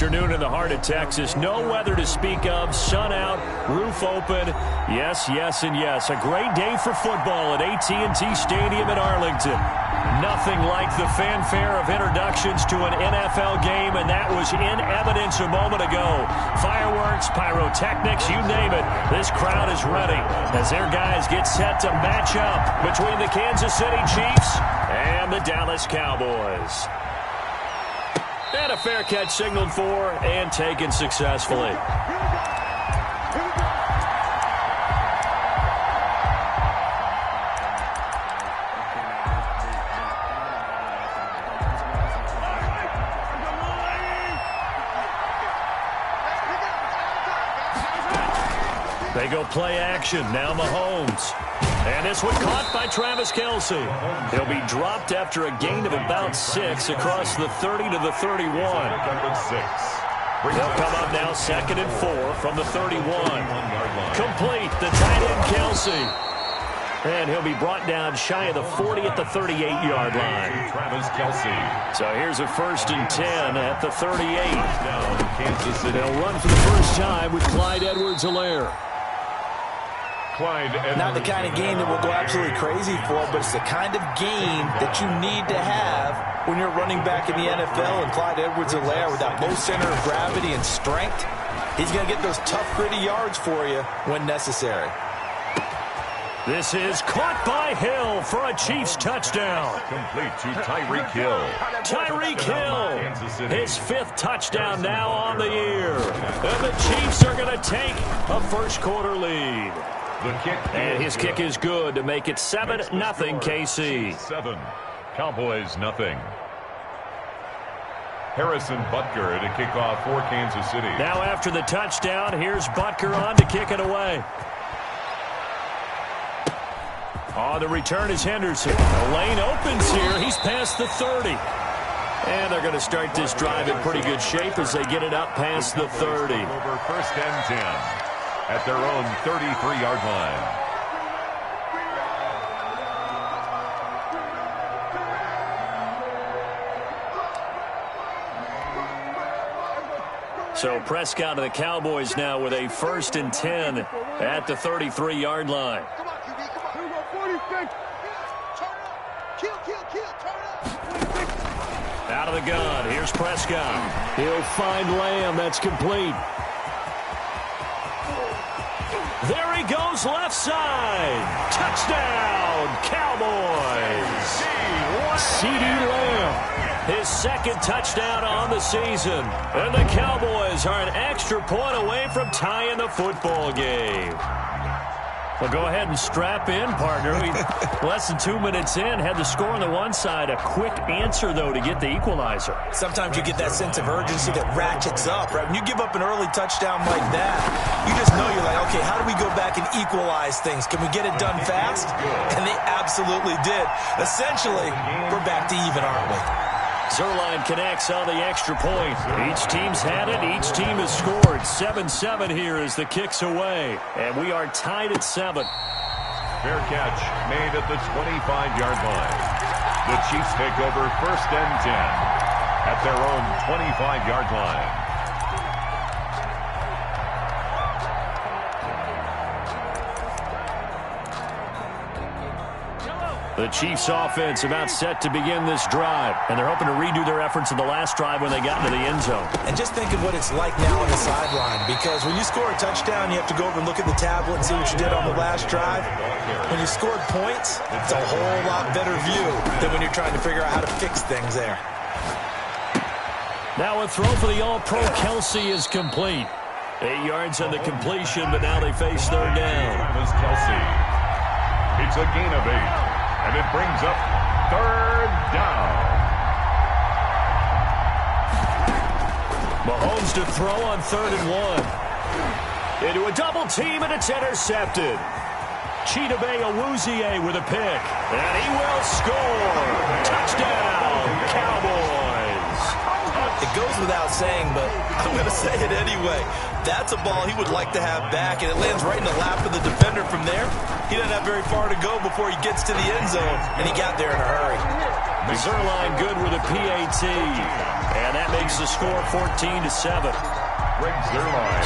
afternoon in the heart of Texas. No weather to speak of. Sun out, roof open. Yes, yes, and yes. A great day for football at AT&T Stadium in Arlington. Nothing like the fanfare of introductions to an NFL game, and that was in evidence a moment ago. Fireworks, pyrotechnics, you name it. This crowd is ready as their guys get set to match up between the Kansas City Chiefs and the Dallas Cowboys. And a fair catch signaled for and taken successfully. They go play action. Now Mahomes. And this one caught by Travis Kelce. He'll be dropped after a gain of about 6 across the 30 to the 31. They'll come up now 2nd and 4 from the 31. Complete, the tight end Kelce. And he'll be brought down shy of the 40 at the 38-yard line. Travis Kelce. So here's a 1st and 10 at the 38. They'll run for the first time with Clyde Edwards-Helaire. Not the kind of game that we'll go absolutely crazy for, but it's the kind of game that you need to have when you're running back in the NFL. And Clyde Edwards-Helaire, with that low center of gravity and strength, he's going to get those tough, gritty yards for you when necessary. This is caught by Hill for a Chiefs touchdown. Complete to Tyreek Hill. Tyreek Hill, his 5th touchdown now on the year. And the Chiefs are going to take a first-quarter lead. The kick and his kick is good to make it 7-0 KC. 7, Cowboys nothing. Harrison Butker to kick off for Kansas City. Now after the touchdown, here's Butker on to kick it away. On the return is Henderson. The lane opens here. He's past the 30. And they're going to start this drive in pretty good shape as they get it up past the 30. Over 1st and 10. At their own 33-yard line. So Prescott of the Cowboys now with a 1st and 10 at the 33-yard line. Out of the gun. Here's Prescott. He'll find Lamb. That's complete. There he goes, left side. Touchdown, Cowboys. CeeDee Lamb, his 2nd touchdown on the season. And the Cowboys are an extra point away from tying the football game. Well, go ahead and strap in, partner. Less than 2 minutes in, had the score on the one side. A quick answer, though, to get the equalizer. Sometimes you get that sense of urgency that ratchets up, right? When you give up an early touchdown like that, you just know you're like, okay, how do we go back and equalize things? Can we get it done fast? And they absolutely did. Essentially, we're back to even, aren't we? Zerline connects on the extra point. Each team's had it. Each team has scored. 7-7 here as the kick's away. And we are tied at 7. Fair catch made at the 25-yard line. The Chiefs take over 1st and 10 at their own 25-yard line. The Chiefs offense about set to begin this drive, and they're hoping to redo their efforts in the last drive when they got into the end zone. And just think of what it's like now on the sideline, because when you score a touchdown, you have to go over and look at the tablet and see what you did on the last drive. When you scored points, it's a whole lot better view than when you're trying to figure out how to fix things there. Now a throw for the All-Pro Kelce is complete. 8 yards on the completion, but now they face 3rd down. Travis Kelce. It's a gain of 8. And it brings up 3rd down. Mahomes to throw on 3rd and 1. Into a double team, and it's intercepted. Chidobe Awuzie with a pick. And he will score. Touchdown, Cowboys. It goes without saying, but I'm going to say it anyway. That's a ball he would like to have back, and it lands right in the lap of the defender from there. He doesn't have very far to go before he gets to the end zone, and he got there in a hurry. Zerline good with a PAT. And that makes the score 14-7.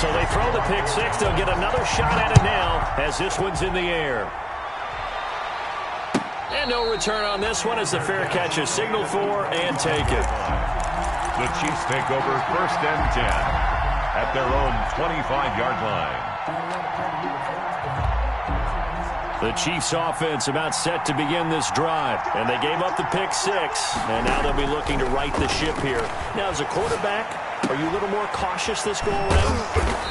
So they throw the pick six. They'll get another shot at it now as this one's in the air. And no return on this one as the fair catch is signaled for and taken. The Chiefs take over 1st and 10 at their own 25-yard line. The Chiefs offense about set to begin this drive. And they gave up the pick six. And now they'll be looking to right the ship here. Now, as a quarterback, are you a little more cautious this go-around?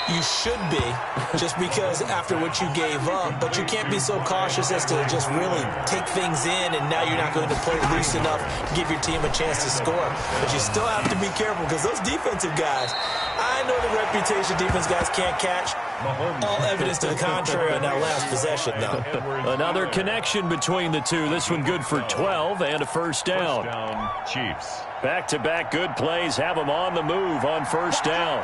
You should be, just because after what you gave up, but you can't be so cautious as to just really take things in, and now you're not going to play loose enough to give your team a chance to score. But you still have to be careful because those defensive guys, I know the reputation defense guys can't catch. All evidence to the contrary on that last possession, though. Another connection between the two. This one good for 12 and a first down. Chiefs. Back-to-back good plays have them on the move on first down.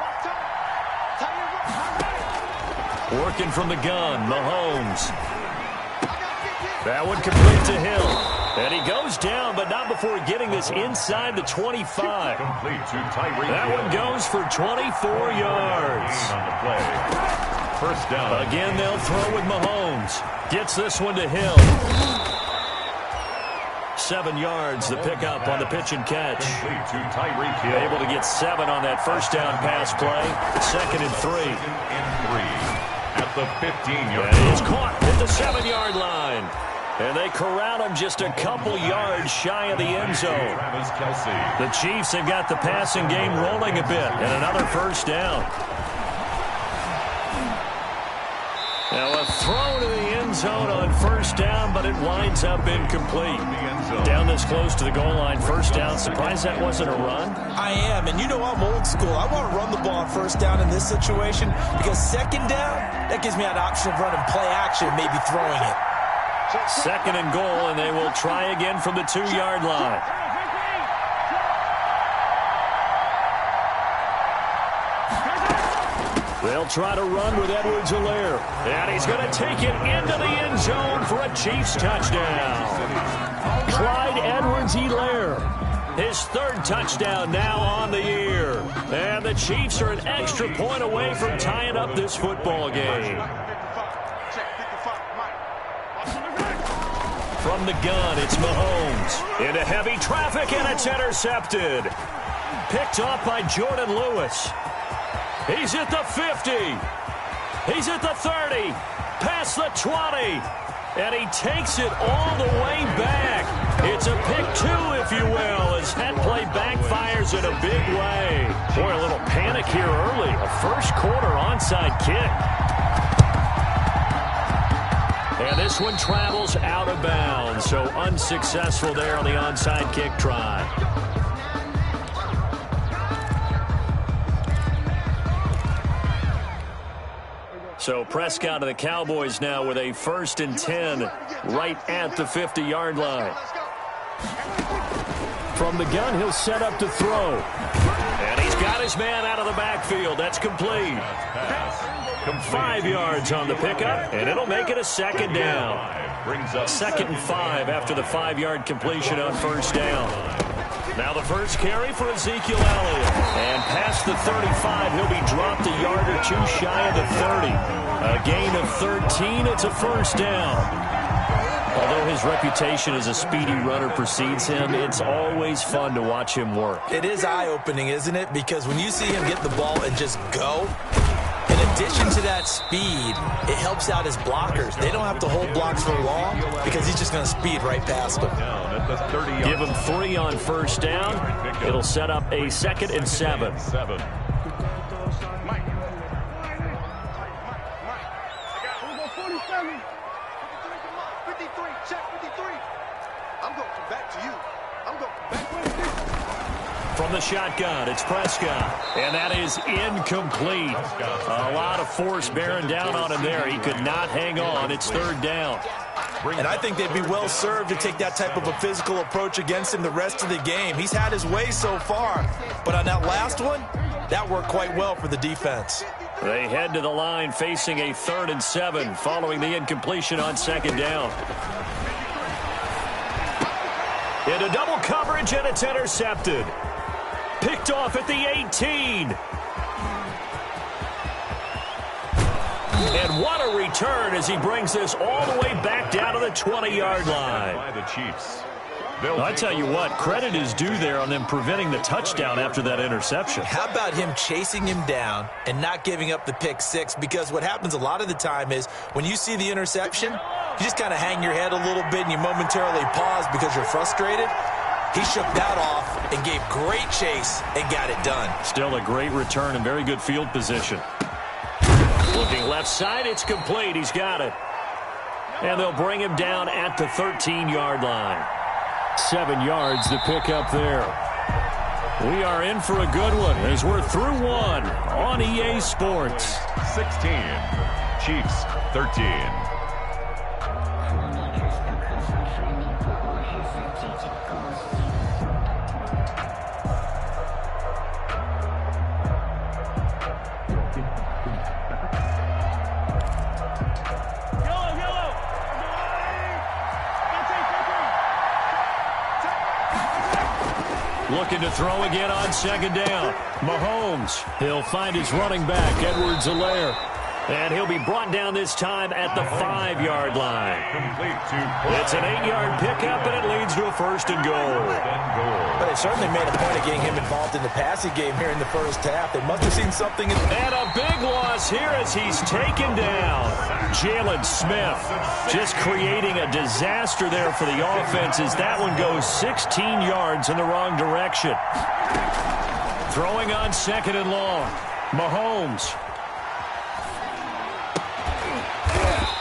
Working from the gun, Mahomes. That one complete to Hill. And he goes down, but not before getting this inside the 25. That one goes for 24 yards. First down. Again, they'll throw with Mahomes. Gets this one to Hill. 7 yards, the pickup on the pitch and catch. Able to get 7 on that first down pass play. 2nd and 3. At the 15-yard line. He's caught at the 7-yard line. And they corral him just a couple yards shy of the end zone. The Chiefs have got the passing game rolling a bit. And another first down. Now a throw to the end zone on first down, but it winds up incomplete. Down this close to the goal line, first down. Surprised that wasn't a run? I am, and you know I'm old school. I want to run the ball on first down in this situation because second down, that gives me an option of running play action, maybe throwing it. 2nd and goal, and they will try again from the 2-yard line. They'll try to run with M-DiZzLE8's. And he's going to take it into the end zone for a Chiefs touchdown. Clyde Edwards-Helaire, his 3rd touchdown now on the year. And the Chiefs are an extra point away from tying up this football game. From the gun, it's Mahomes. Into heavy traffic, and it's intercepted. Picked off by Jordan Lewis. He's at the 50. He's at the 30. Past the 20. And he takes it all the way back. It's a pick 2, if you will, as that play backfires in a big way. Boy, a little panic here early. A first-quarter onside kick. And this one travels out of bounds, so unsuccessful there on the onside kick try. So Prescott of the Cowboys now with a 1st and 10 right at the 50-yard line. From the gun, he'll set up to throw. And he's got his man out of the backfield. That's complete. 5 yards on the pickup, and it'll make it a 2nd down. 2nd and 5 after the 5-yard completion on first down. Now the first carry for Ezekiel Elliott. And past the 35, he'll be dropped a yard or 2 shy of the 30. A gain of 13, it's a first down. Although his reputation as a speedy runner precedes him, it's always fun to watch him work. It is eye-opening, isn't it? Because when you see him get the ball and just go, in addition to that speed, it helps out his blockers. They don't have to hold blocks for long because he's just going to speed right past them. Give him 3 on first down. It'll set up a 2nd and 7. From the shotgun, it's Prescott. And that is incomplete. A lot of force bearing down on him there. He could not hang on. It's 3rd down. And I think they'd be well served to take that type of a physical approach against him the rest of the game. He's had his way so far. But on that last one, that worked quite well for the defense. They head to the line facing a 3rd and 7 following the incompletion on 2nd down. Into double coverage, and it's intercepted. Picked off at the 18. And what a return as he brings this all the way back down to the 20-yard line. By the Chiefs. I tell you what, credit is due there on them preventing the touchdown after that interception. How about him chasing him down and not giving up the pick six? Because what happens a lot of the time is when you see the interception, you just kind of hang your head a little bit and you momentarily pause because you're frustrated. He shook that off and gave great chase and got it done. Still a great return and very good field position. Looking left side, it's complete. He's got it. And they'll bring him down at the 13-yard line. 7 yards to pick up there. We are in for a good one as we're through one on EA Sports. 16, Chiefs 13. Looking to throw again on second down. Mahomes, he'll find his running back, M-DiZzLE8's. And he'll be brought down this time at the 5-yard line. It's an 8-yard pickup, and it leads to a first and goal. But they certainly made a point of getting him involved in the passing game here in the first half. They must have seen something. And a big loss here as he's taken down. Jalen Smith just creating a disaster there for the offense as that one goes 16 yards in the wrong direction. Throwing on second and long. Mahomes.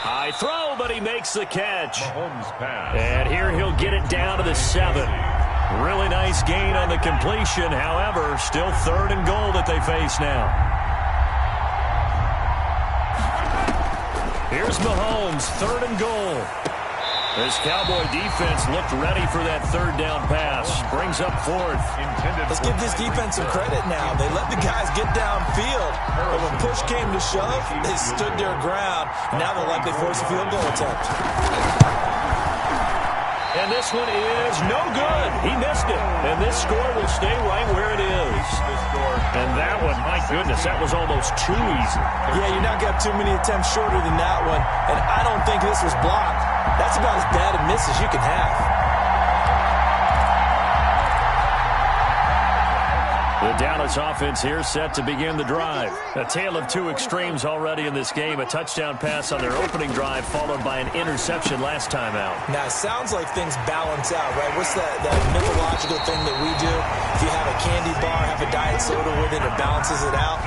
High throw, but he makes the catch. And here he'll get it down to the 7. Really nice gain on the completion. However, still third and goal that they face now. Here's Mahomes, third and goal. This Cowboy defense looked ready for that third down pass. Brings up fourth. Let's give this defense some credit now. They let the guys get downfield. But when push came to shove, they stood their ground. Now they'll likely force a field goal attempt. And this one is no good. He missed it. And this score will stay right where it is. And that one, my goodness, that was almost too easy. Yeah, you're not got too many attempts shorter than that one. And I don't think this was blocked. That's about as bad a miss as you can have. The Dallas offense here set to begin the drive. A tale of two extremes already in this game. A touchdown pass on their opening drive followed by an interception last time out. Now, it sounds like things balance out, right? What's that mythological thing that we do? If you have a candy bar, have a diet soda with it, it balances it out.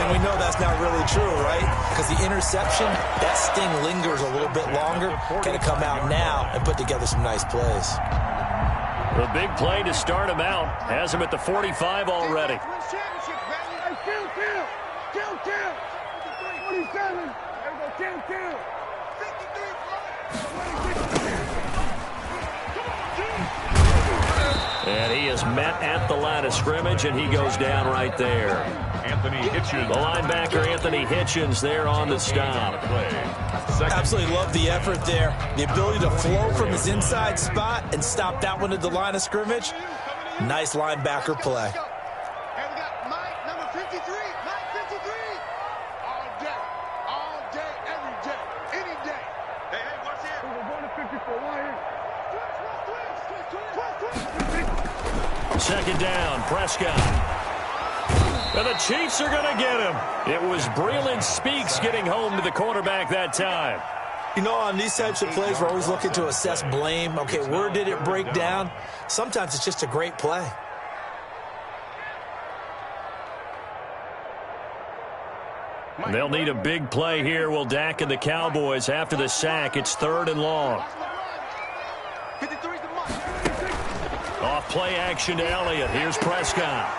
And we know that's not really true, right? Because the interception, that sting lingers a little bit longer. Got to come out now and put together some nice plays. The big play to start him out. Has him at the 45 already. And he is met at the line of scrimmage, and he goes down right there. Anthony Hitchens. The linebacker, Anthony Hitchens, there on the stop. Absolutely love the effort there. The ability to flow from his inside spot and stop that one at the line of scrimmage. Nice linebacker play. Second down, Prescott. And the Chiefs are going to get him. It was Breeland Speaks getting home to the quarterback that time. You know, on these types of plays, we're always looking to assess blame. Okay, where did it break down? Sometimes it's just a great play. They'll need a big play here. Will Dak and the Cowboys after the sack. It's third and long. Off play action to Elliott. Here's Prescott.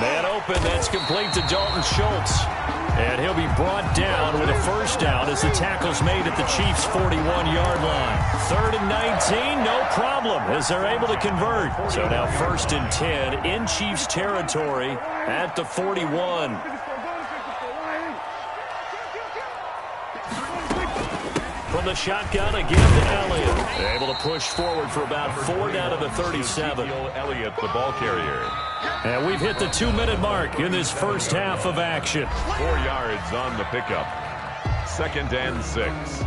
Man open. That's complete to Dalton Schultz. And he'll be brought down with a first down as the tackle's made at the Chiefs' 41-yard line. Third and 19, no problem, as they're able to convert. So now first and 10 in Chiefs territory at the 41. From the shotgun, again to Elliott. Able to push forward for about 4 down to the 37. Elliott, the ball carrier. And we've hit the 2-minute mark in this first half of action. 4 yards on the pickup. 2nd and 6.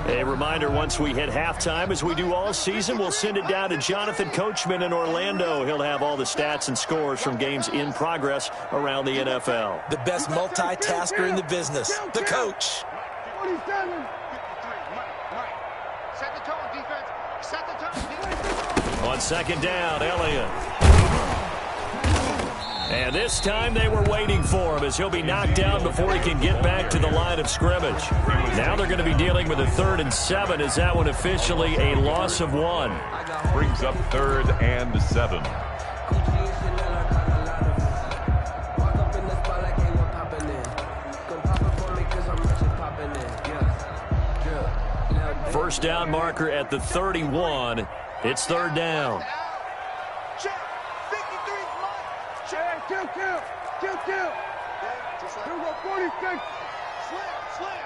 A reminder, once we hit halftime, as we do all season, we'll send it down to Jonathan Coachman in Orlando. He'll have all the stats and scores from games in progress around the NFL. The best multitasker in the business, the coach. 47. Set the tone, defense. Set the tone. On 2nd down, Elliott. And this time they were waiting for him as he'll be knocked down before he can get back to the line of scrimmage. Now they're going to be dealing with a 3rd and 7. Is that one officially a loss of 1? Brings up 3rd and 7. First down marker at the 31. It's 3rd down. Kill. 46. Slam.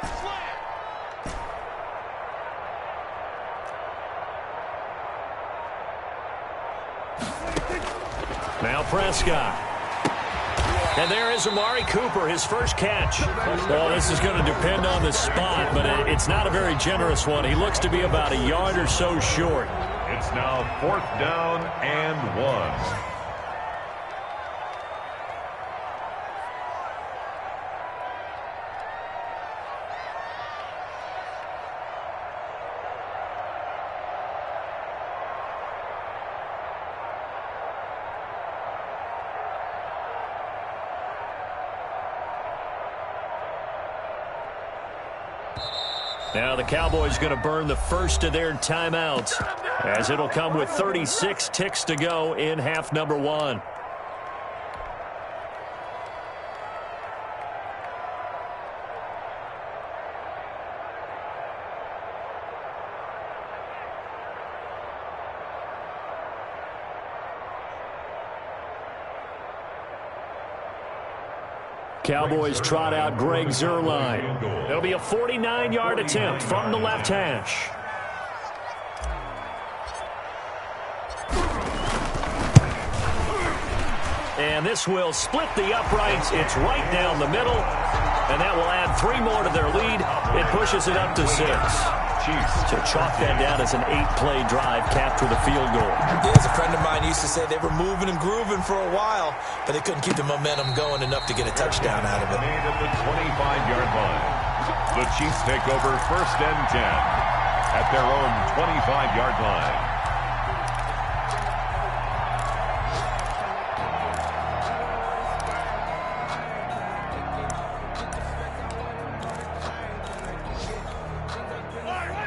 Now Prescott. And there is Amari Cooper, his first catch. Well, this is going to depend on the spot, but it's not a very generous one. He looks to be about a yard or so short. It's now 4th down and 1. Now the Cowboys going to burn the first of their timeouts as it'll come with 36 ticks to go in half number 1. Cowboys trot out Greg Zuerlein. It'll be a 49-yard attempt from the left hash. And this will split the uprights. It's right down the middle. And that will add 3 more to their lead. It pushes it up to 6. To chalk that down as an 8-play drive, capped with a field goal. Yeah, as a friend of mine used to say, they were moving and grooving for a while, but they couldn't keep the momentum going enough to get a touchdown out of it. Made at the 25-yard line. The Chiefs take over 1st and 10 at their own 25-yard line.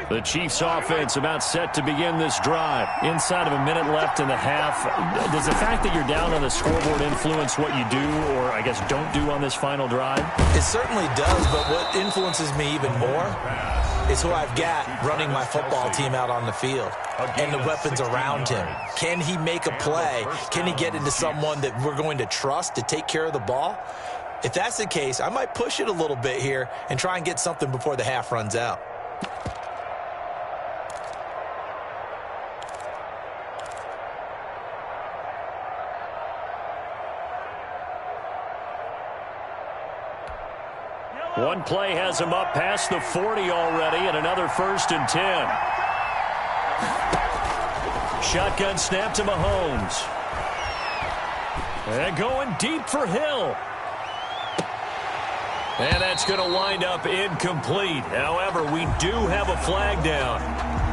The Chiefs offense about set to begin this drive. Inside of a minute left in the half. Does the fact that you're down on the scoreboard influence what you do, or I guess don't do on this final drive? It certainly does, but what influences me even more is who I've got running my football team out on the field and the weapons around him. Can he make a play? Can he get into someone that we're going to trust to take care of the ball? If that's the case, I might push it a little bit here and try and get something before the half runs out. One play has him up past the 40 already, and another 1st and 10. Shotgun snap to Mahomes. And going deep for Hill. And that's going to wind up incomplete. However, we do have a flag down.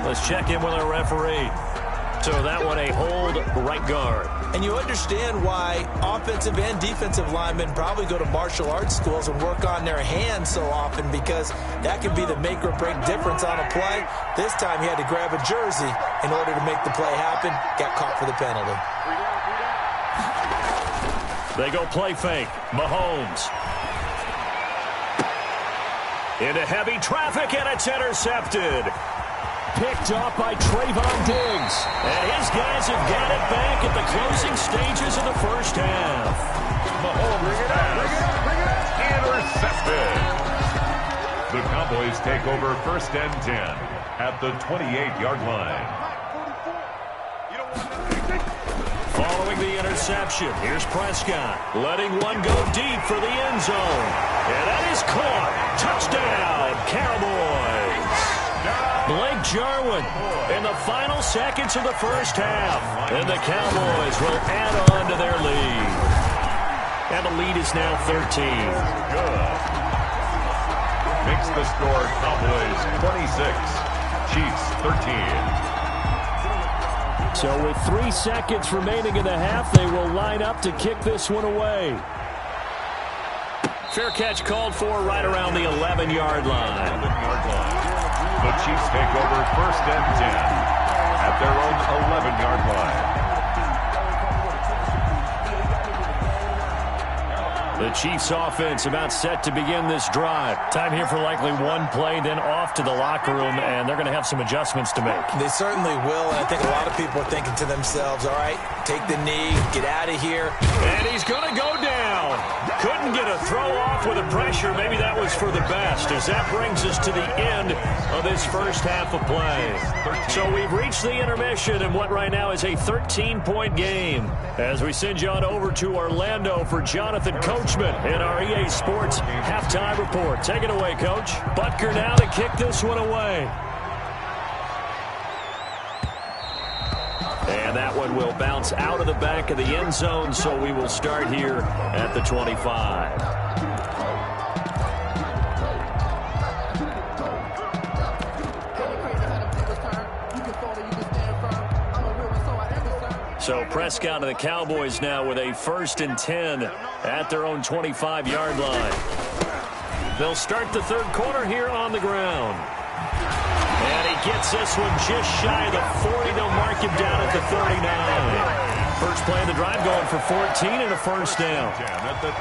Let's check in with our referee. So that one a hold, right guard. And you understand why offensive and defensive linemen probably go to martial arts schools and work on their hands so often, because that could be the make or break difference on a play. This time he had to grab a jersey in order to make the play happen. Got caught for the penalty. They go play fake. Mahomes. Into heavy traffic, and it's intercepted. picked off by Trayvon Diggs. And his guys have got it back at the closing stages of the first half. Mahomes pass. Intercepted. The Cowboys take over 1st and 10 at the 28-yard line. Following the interception, here's Prescott, letting one go deep for the end zone. And that is caught. Touchdown, Cowboys. Blake Jarwin in the final seconds of the first half. And the Cowboys will add on to their lead. And the lead is now 13. Good. Makes the score Cowboys 26, Chiefs 13. So with 3 seconds remaining in the half, they will line up to kick this one away. Fair catch called for right around the 11-yard line. The Chiefs take over 1st and 10 at their own 11-yard line. The Chiefs offense about set to begin this drive. Time here for likely one play, then off to the locker room, and they're going to have some adjustments to make. They certainly will, and I think a lot of people are thinking to themselves, all right, take the knee, get out of here. And he's going to go down. Couldn't get a throw off with the pressure. Maybe that was for the best, as that brings us to the end of this first half of play. So we've reached the intermission in what right now is a 13-point game. As we send you on over to Orlando for Jonathan Coachman in our EA Sports halftime report. Take it away, Coach. Butker now to kick this one away. And that one will bounce out of the back of the end zone, so we will start here at the 25. So Prescott and the Cowboys now with a 1st and 10 at their own 25-yard line. They'll start the third quarter here on the ground. And he gets this one just shy of the 40. They'll mark him down at the 39. First play of the drive going for 14 and a first down.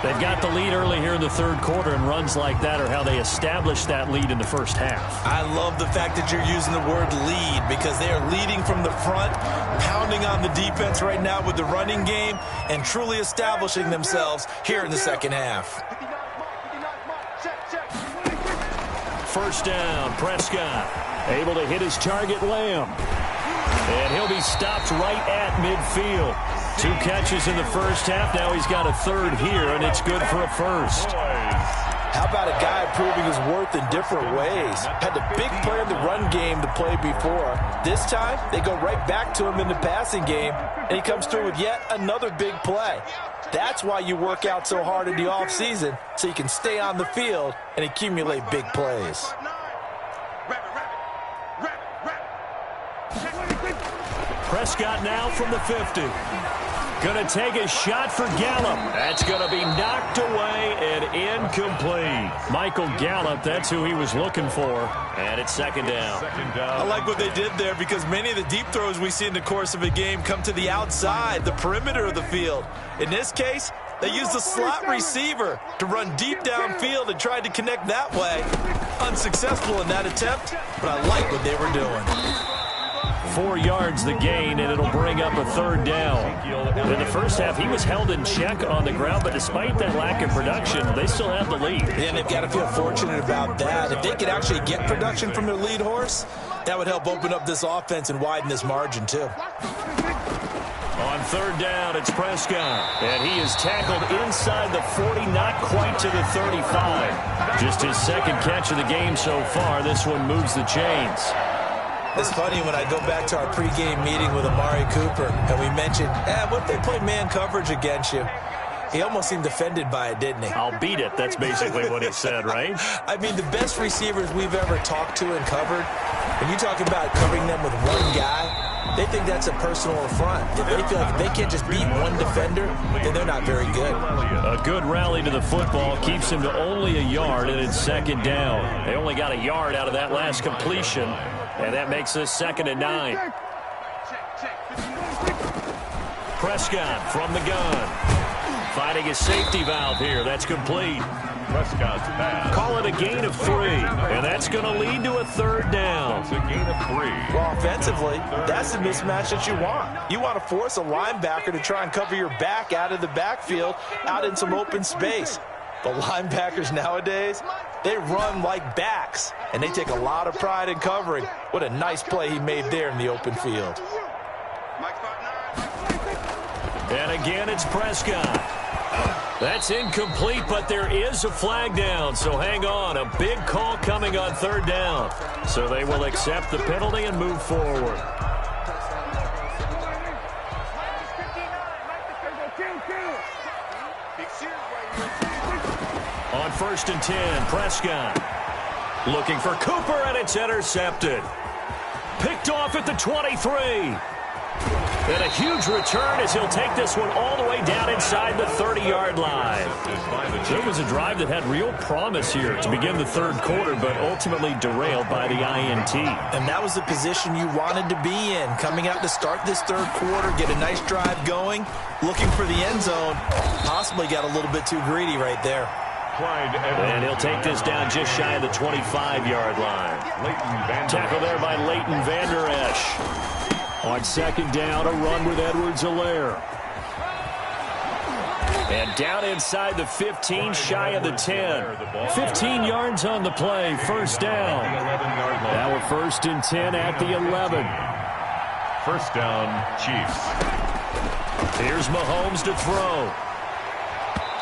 They've got the lead early here in the third quarter, and runs like that are how they establish that lead in the first half. I love the fact that you're using the word lead, because they are leading from the front, pounding on the defense right now with the running game, and truly establishing themselves here in the second half. First down, Prescott able to hit his target, Lamb. And he'll be stopped right at midfield. 2 catches in the first half. Now he's got a third here, and it's good for a first. How about a guy proving his worth in different ways? Had the big play in the run game to play before. This time, they go right back to him in the passing game, and he comes through with yet another big play. That's why you work out so hard in the offseason, so you can stay on the field and accumulate big plays. Prescott now from the 50. Going to take a shot for Gallup. That's going to be knocked away and incomplete. Michael Gallup, that's who he was looking for. And it's second down. I like what they did there, because many of the deep throws we see in the course of a game come to the outside, the perimeter of the field. In this case, they used the slot receiver to run deep downfield and tried to connect that way. Unsuccessful in that attempt, but I like what they were doing. 4 yards the gain, and it'll bring up a third down. In the first half, he was held in check on the ground, but despite that lack of production, they still have the lead. And they've got to feel fortunate about that. If they could actually get production from their lead horse, that would help open up this offense and widen this margin, too. On third down, it's Prescott, and he is tackled inside the 40, not quite to the 35. Just his second catch of the game so far. This one moves the chains. It's funny when I go back to our pregame meeting with Amari Cooper, and we mentioned, what if they play man coverage against you? He almost seemed offended by it, didn't he? I'll beat it. That's basically what he said, right? I mean, the best receivers we've ever talked to and covered, when you talk about covering them with one guy, they think that's a personal affront. If they feel like they can't just beat one defender, then they're not very good. A good rally to the football keeps him to only a yard, and it's second down. They only got a yard out of that last completion, and that makes this 2nd and 9. Prescott from the gun. Finding a safety valve here. That's complete. Prescott's pass. Call it a gain of 3, and that's going to lead to a third down. It's a gain of 3. Well, offensively, that's the mismatch that you want. You want to force a linebacker to try and cover your back out of the backfield, out in some open space. The linebackers nowadays, they run like backs, and they take a lot of pride in covering. What a nice play he made there in the open field. And again, it's Prescott. That's incomplete, but there is a flag down, so hang on. A big call coming on third down. So they will accept the penalty and move forward. On 1st and 10, Prescott looking for Cooper, and it's intercepted. Picked off at the 23. And a huge return as he'll take this one all the way down inside the 30-yard line. It was a drive that had real promise here to begin the third quarter, but ultimately derailed by the INT. And that was the position you wanted to be in. Coming out to start this third quarter, get a nice drive going, looking for the end zone. Possibly got a little bit too greedy right there. And he'll take this down just shy of the 25-yard line. Tackle there by Leighton Vander Esch. On 2nd down, a run with M-DiZzLE8's. And down inside the 15, shy of the 10. 15 yards on the play, 1st down. Now a 1st and 10 at the 11. 1st down, Chiefs. Here's Mahomes to throw.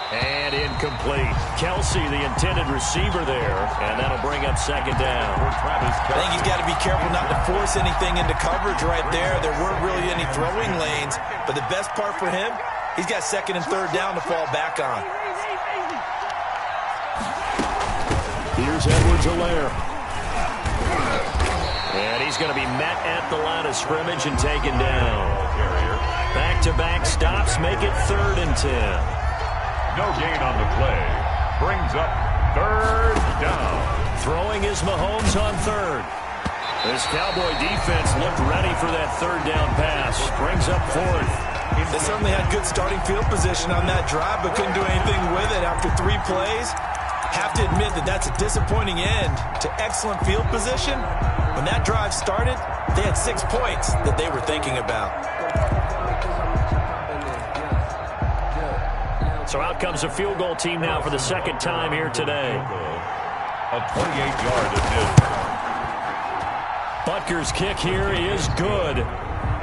And incomplete. Kelsey, the intended receiver there, and that'll bring up 2nd down. I think he's got to be careful not to force anything into coverage right there. There weren't really any throwing lanes, but the best part for him, he's got 2nd and 3rd down to fall back on. Here's M-DiZzLE8's. And he's going to be met at the line of scrimmage and taken down. Back-to-back stops make it 3rd and 10. No gain on the play. Brings up 3rd down. Throwing is Mahomes on 3rd. This Cowboy defense looked ready for that 3rd down pass. Brings up 4th. They certainly had good starting field position on that drive, but couldn't do anything with it after 3 plays. Have to admit that that's a disappointing end to excellent field position. When that drive started, they had 6 points that they were thinking about. So out comes a field goal team now for the 2nd time here today. A 28-yard attempt. Butker's kick here is good.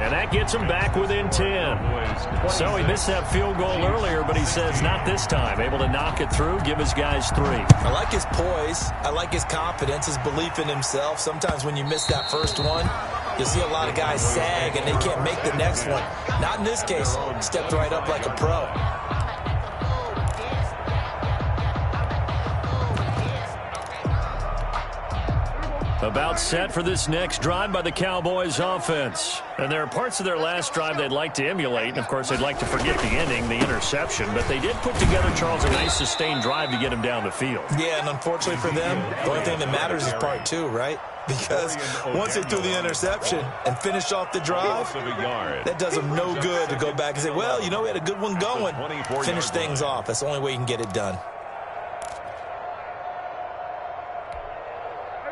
And that gets him back within 10. So he missed that field goal earlier, but he says not this time. Able to knock it through, give his guys 3. I like his poise. I like his confidence, his belief in himself. Sometimes when you miss that first one, you'll see a lot of guys sag and they can't make the next one. Not in this case. Stepped right up like a pro. About set for this next drive by the Cowboys offense. And there are parts of their last drive they'd like to emulate. And, of course, they'd like to forget the ending, the interception. But they did put together, Charles, a nice sustained drive to get him down the field. Yeah, and unfortunately for them, the only thing that matters is part 2, right? Because once they threw the interception and finished off the drive, that does them no good to go back and say, well, you know, we had a good one going. Finish things off. That's the only way you can get it done.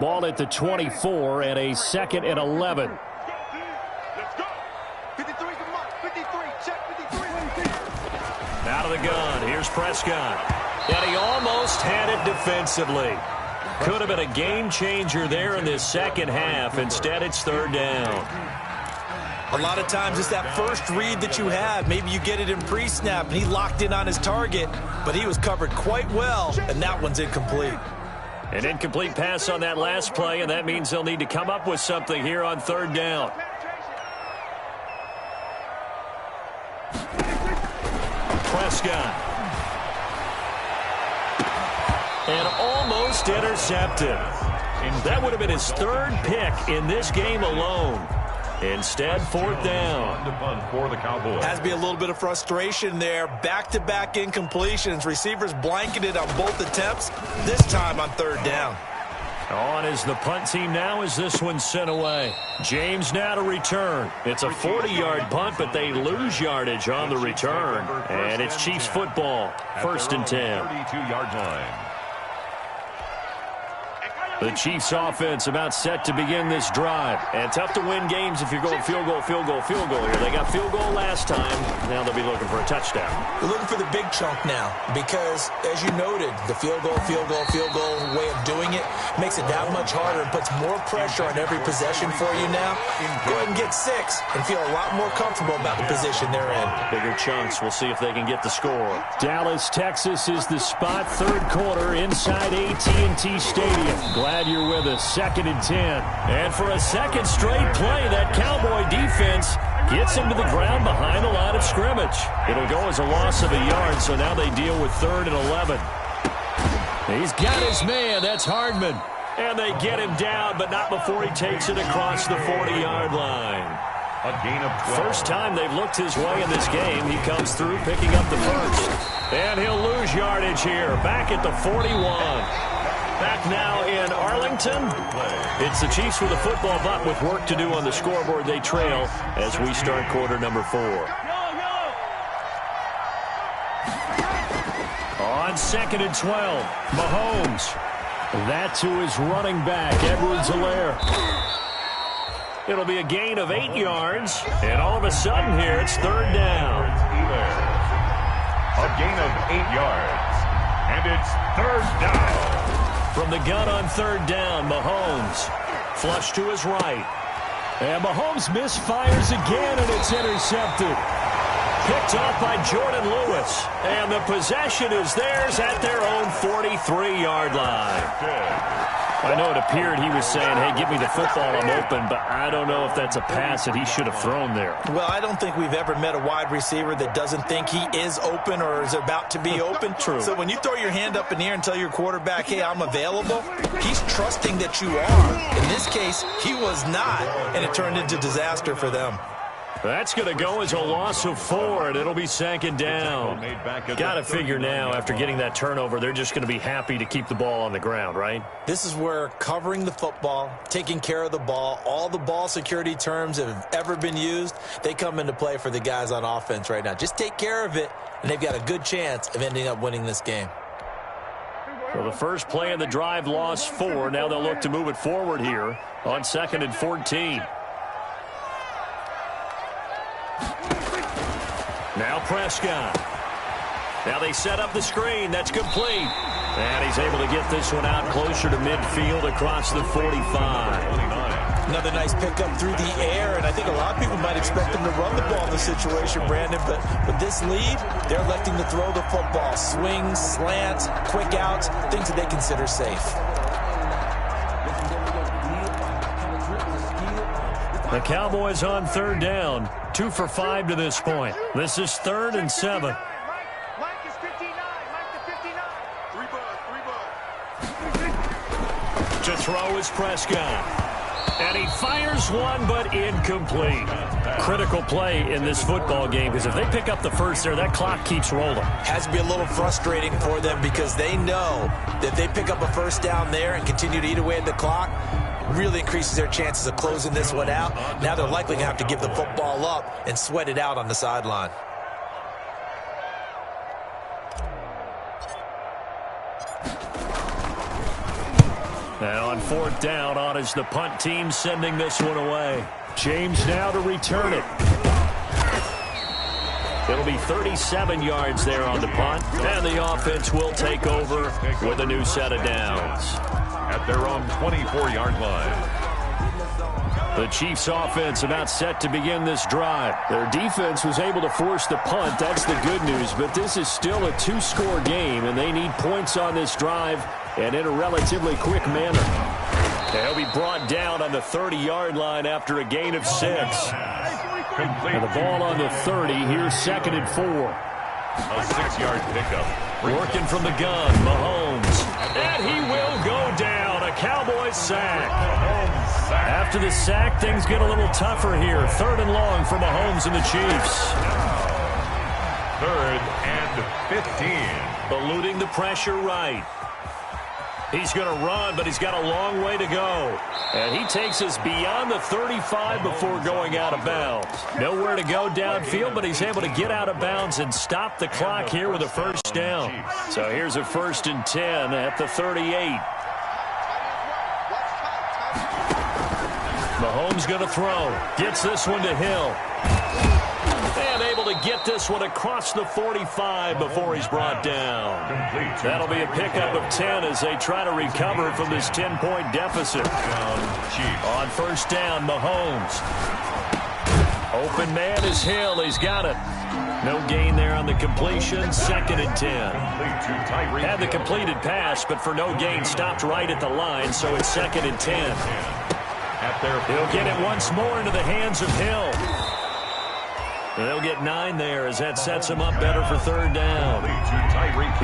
Ball at the 24 and a 2nd and 11. Let's go. 53 to mark. 53. Check 53. Out of the gun. Here's Prescott. And he almost had it defensively. Could have been a game changer there in this 2nd half. Instead, it's 3rd down. A lot of times it's that first read that you have. Maybe you get it in pre-snap, and he locked in on his target, but he was covered quite well, and that one's incomplete. An incomplete pass on that last play, and that means they'll need to come up with something here on 3rd down. Prescott. And almost intercepted. That would have been his 3rd pick in this game alone. Instead, 4th down. For the Cowboys. Has to be a little bit of frustration there. Back-to-back incompletions. Receivers blanketed on both attempts, this time on 3rd down. On is the punt team now as this one's sent away. James now to return. It's a 40-yard punt, but they lose yardage on the return. And it's Chiefs football, 1st and 10. 32-yard line. The Chiefs offense about set to begin this drive. And tough to win games if you're going field goal, field goal, field goal here. They got field goal last time. Now they'll be looking for a touchdown. They're looking for the big chunk now because, as you noted, the field goal, field goal, field goal way of doing it makes it that much harder and puts more pressure on every possession for you now. Go ahead and get 6 and feel a lot more comfortable about the position they're in. Bigger chunks. We'll see if they can get the score. Dallas, Texas is the spot. Third quarter inside AT&T Stadium. Glad you're with us. 2nd and 10. And for a second straight play, that Cowboy defense gets him to the ground behind the line of scrimmage. It'll go as a loss of a yard, so now they deal with 3rd and 11. He's got his man. That's Hardman. And they get him down, but not before he takes it across the 40-yard line. A gain of 12. First time they've looked his way in this game. He comes through picking up the first. And he'll lose yardage here. Back at the 41. Back now in Arlington. It's the Chiefs with the football, but with work to do on the scoreboard, they trail as we start quarter number 4. On 2nd and 12, Mahomes. That to his running back, M-DiZzLE8's. It'll be a gain of 8 yards, and all of a sudden here, it's 3rd down. A gain of 8 yards, and it's 3rd down. From the gun on 3rd down, Mahomes. Flush to his right. And Mahomes misfires again, and it's intercepted. Picked off by Jordan Lewis. And the possession is theirs at their own 43-yard line. I know it appeared he was saying, hey, give me the football, I'm open, but I don't know if that's a pass that he should have thrown there. Well, I don't think we've ever met a wide receiver that doesn't think he is open or is about to be open. True. So when you throw your hand up in the air and tell your quarterback, hey, I'm available, he's trusting that you are. In this case, he was not, and it turned into disaster for them. That's going to go as a loss of 4, and it'll be 2nd down. Got to figure now, after getting that turnover, they're just going to be happy to keep the ball on the ground, right? This is where covering the football, taking care of the ball, all the ball security terms that have ever been used, they come into play for the guys on offense right now. Just take care of it, and they've got a good chance of ending up winning this game. Well, the first play of the drive lost 4. Now they'll look to move it forward here on 2nd and 14. Now Prescott. Now they set up the screen. That's complete. And he's able to get this one out closer to midfield across the 45. Another nice pickup through the air, and I think a lot of people might expect them to run the ball in this situation, Brandon, but with this lead, they're electing to throw the football. Swings, slants, quick outs, things that they consider safe. The Cowboys on 3rd down. 2 for 5 to this point. This is 3rd and 7. Mike is 59. Mike is 59. 3 To throw is Prescott. And he fires one, but incomplete. Critical play in this football game, because if they pick up the first there, that clock keeps rolling. Has to be a little frustrating for them because they know that if they pick up a first down there and continue to eat away at the clock, really increases their chances of closing this one out. Now they're likely going to have to give the football up and sweat it out on the sideline. Now on 4th down, on is the punt team sending this one away. James now to return it. It'll be 37 yards there on the punt, and the offense will take over with a new set of downs. At their own 24-yard line. The Chiefs offense about set to begin this drive. Their defense was able to force the punt. That's the good news, but this is still a 2-score game, and they need points on this drive and in a relatively quick manner. They'll be brought down on the 30-yard line after a gain of 6. And the ball on the 30, here's 2nd and 4. A 6-yard pickup. Working from the gun, Mahomes. And he will go down. A Cowboys sack. After the sack, things get a little tougher here. 3rd and long for Mahomes and the Chiefs. 3rd and 15. Eluding the pressure right. He's going to run, but he's got a long way to go. And he takes us beyond the 35 before going out of bounds. Nowhere to go downfield, but he's able to get out of bounds and stop the clock here with a first down. So here's a 1st and 10 at the 38. Mahomes going to throw. Gets this one to Hill. And able to get this one across the 45 before he's brought down. That'll be a pickup of 10 as they try to recover from this 10-point deficit. On first down, Mahomes. Open man is Hill. He's got it. No gain there on the completion. 2nd and 10. Had the completed pass, but for no gain, stopped right at the line, so it's 2nd and 10. He'll get it once more into the hands of Hill. They'll get 9 there as that sets them up better for 3rd down.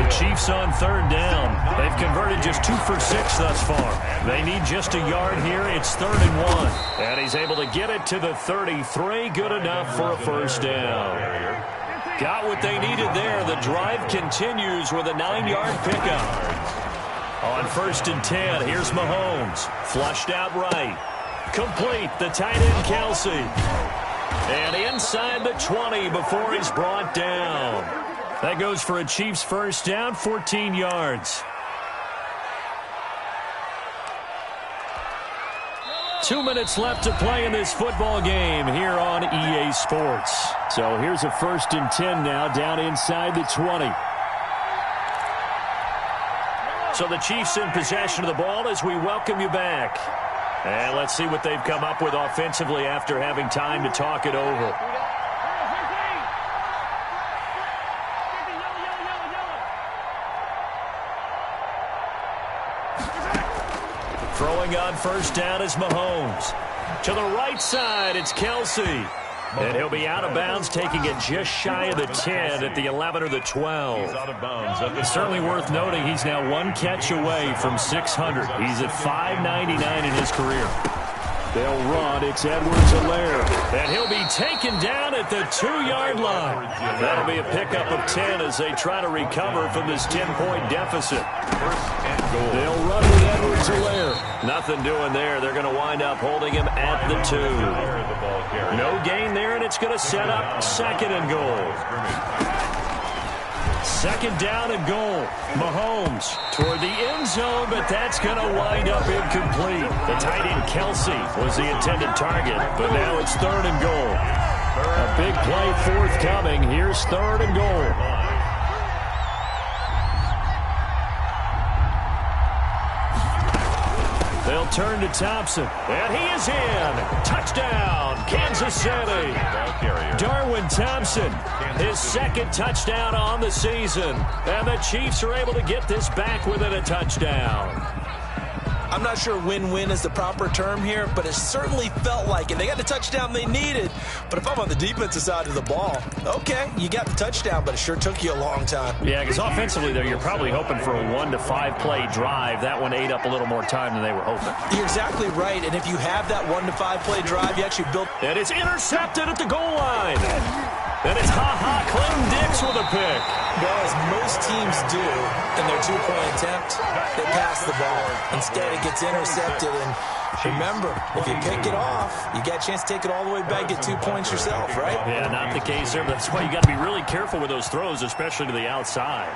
The Chiefs on 3rd down. They've converted just 2 for 6 thus far. They need just a yard here. It's 3rd and 1. And he's able to get it to the 33. Good enough for a first down. Got what they needed there. The drive continues with a 9-yard pickup. On 1st and 10, here's Mahomes. Flushed out right. Complete. The tight end, Kelsey. And inside the 20 before he's brought down. That goes for a Chiefs first down, 14 yards. 2 minutes left to play in this football game here on EA Sports. So here's a 1st and 10 now, down inside the 20. So the Chiefs in possession of the ball as we welcome you back. And let's see what they've come up with offensively after having time to talk it over. Throwing on first down is Mahomes. To the right side, it's Kelsey. And he'll be out of bounds, taking it just shy of the 10 at the 11 or the 12. It's certainly worth noting he's now 1 catch away from 600. He's at 599 in his career. They'll run. It's Edwards-Helaire. And he'll be taken down at the 2-yard line. That'll be a pickup of 10 as they try to recover from this 10-point deficit. They'll run with Edwards-Helaire. Nothing doing there. They're going to wind up holding him at the 2. No gain there, and it's going to set up 2nd and goal. 2nd down and goal. Mahomes toward the end zone, but that's going to wind up incomplete. The tight end Kelsey was the intended target, but now it's 3rd and goal. A big play forthcoming. Here's 3rd and goal. They'll turn to Thompson, and he is in. Touchdown, Kansas City. Darwin Thompson, his 2nd touchdown on the season. And the Chiefs are able to get this back within a touchdown. I'm not sure win-win is the proper term here, but it certainly felt like it. They got the touchdown they needed, but if I'm on the defensive side of the ball, okay, you got the touchdown, but it sure took you a long time. Yeah, because offensively, though, you're probably hoping for a 1 to 5 play drive. That one ate up a little more time than they were hoping. You're exactly right, and if you have that 1 to 5 play drive, you actually build. And it's intercepted at the goal line. And it's Clinton Dix with a pick. Well, as most teams do in their 2-point attempt, they pass the ball. Instead, it gets intercepted. And remember, if you pick it off, you got a chance to take it all the way back, get 2 points yourself, right? Yeah, not the case there. But that's why you got to be really careful with those throws, especially to the outside.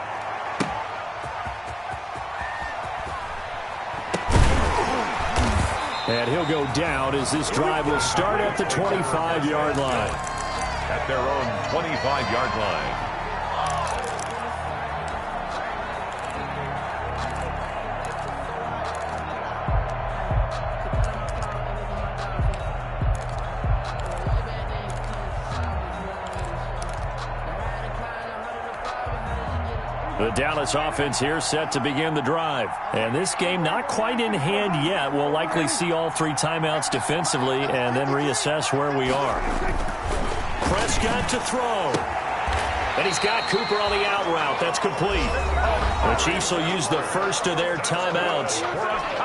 And he'll go down as this drive will start at the 25-yard line. At their own 25-yard line. The Dallas offense here set to begin the drive. And this game not quite in hand yet. We'll likely see all 3 timeouts defensively and then reassess where we are. Prescott to throw. And he's got Cooper on the out route. That's complete. The Chiefs will use the first of their timeouts.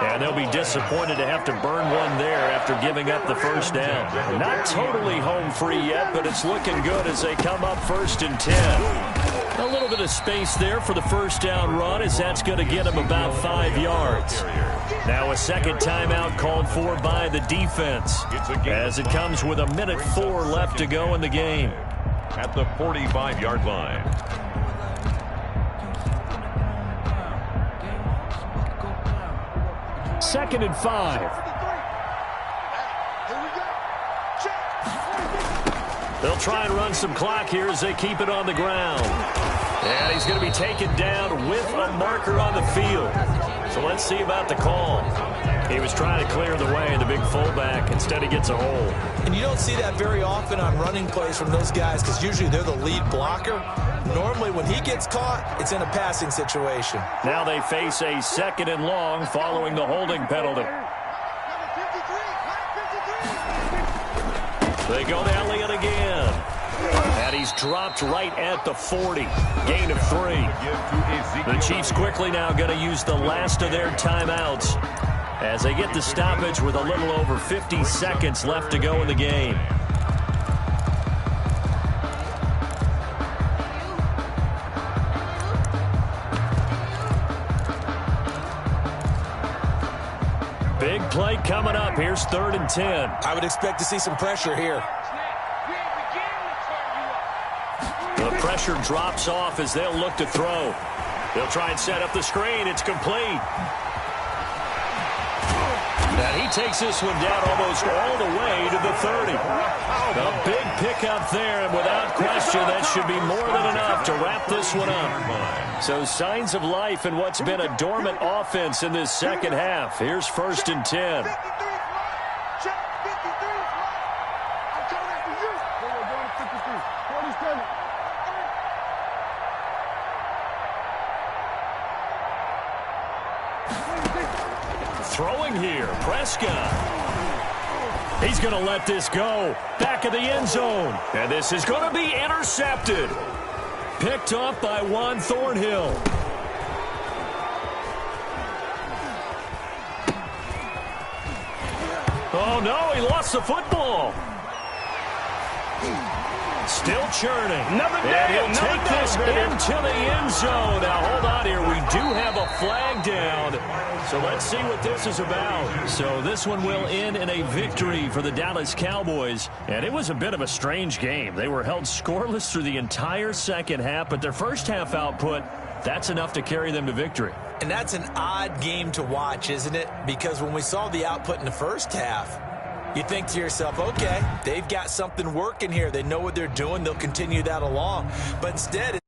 And they'll be disappointed to have to burn one there after giving up the first down. Not totally home free yet, but it's looking good as they come up 1st and 10. A little bit of space there for the first down run as that's going to get him about 5 yards. Now a 2nd timeout called for by the defense as it comes with 1:04 left to go in the game. At the 45-yard line. Second and 5. They'll try and run some clock here as they keep it on the ground. And he's going to be taken down with a marker on the field. So let's see about the call. He was trying to clear the way, the big fullback. Instead, he gets a hold. And you don't see that very often on running plays from those guys because usually they're the lead blocker. Normally, when he gets caught, it's in a passing situation. Now they face a 2nd and long following the holding penalty. They go to Elliott again. And he's dropped right at the 40. Gain of 3. The Chiefs quickly now going to use the last of their timeouts as they get the stoppage with a little over 50 seconds left to go in the game. Big play coming up. Here's 3rd and 10. I would expect to see some pressure here. The pressure drops off as they'll look to throw. They'll try and set up the screen. It's complete. And he takes this one down almost all the way to the 30. A big pickup there, and without question, that should be more than enough to wrap this one up. So signs of life in what's been a dormant offense in this second half. Here's 1st and 10. Throwing here, Prescott. He's going to let this go. Back of the end zone. And this is going to be intercepted. Picked off by Juan Thornhill. Oh, no, he lost the football. Still churning. And he'll take this into the end zone. Now, hold on here. We do have a flag down. So let's see what this is about. So this one will end in a victory for the Dallas Cowboys. And it was a bit of a strange game. They were held scoreless through the entire second half, but their first half output, that's enough to carry them to victory. And that's an odd game to watch, isn't it? Because when we saw the output in the first half, you think to yourself, okay, they've got something working here. They know what they're doing. They'll continue that along. But instead,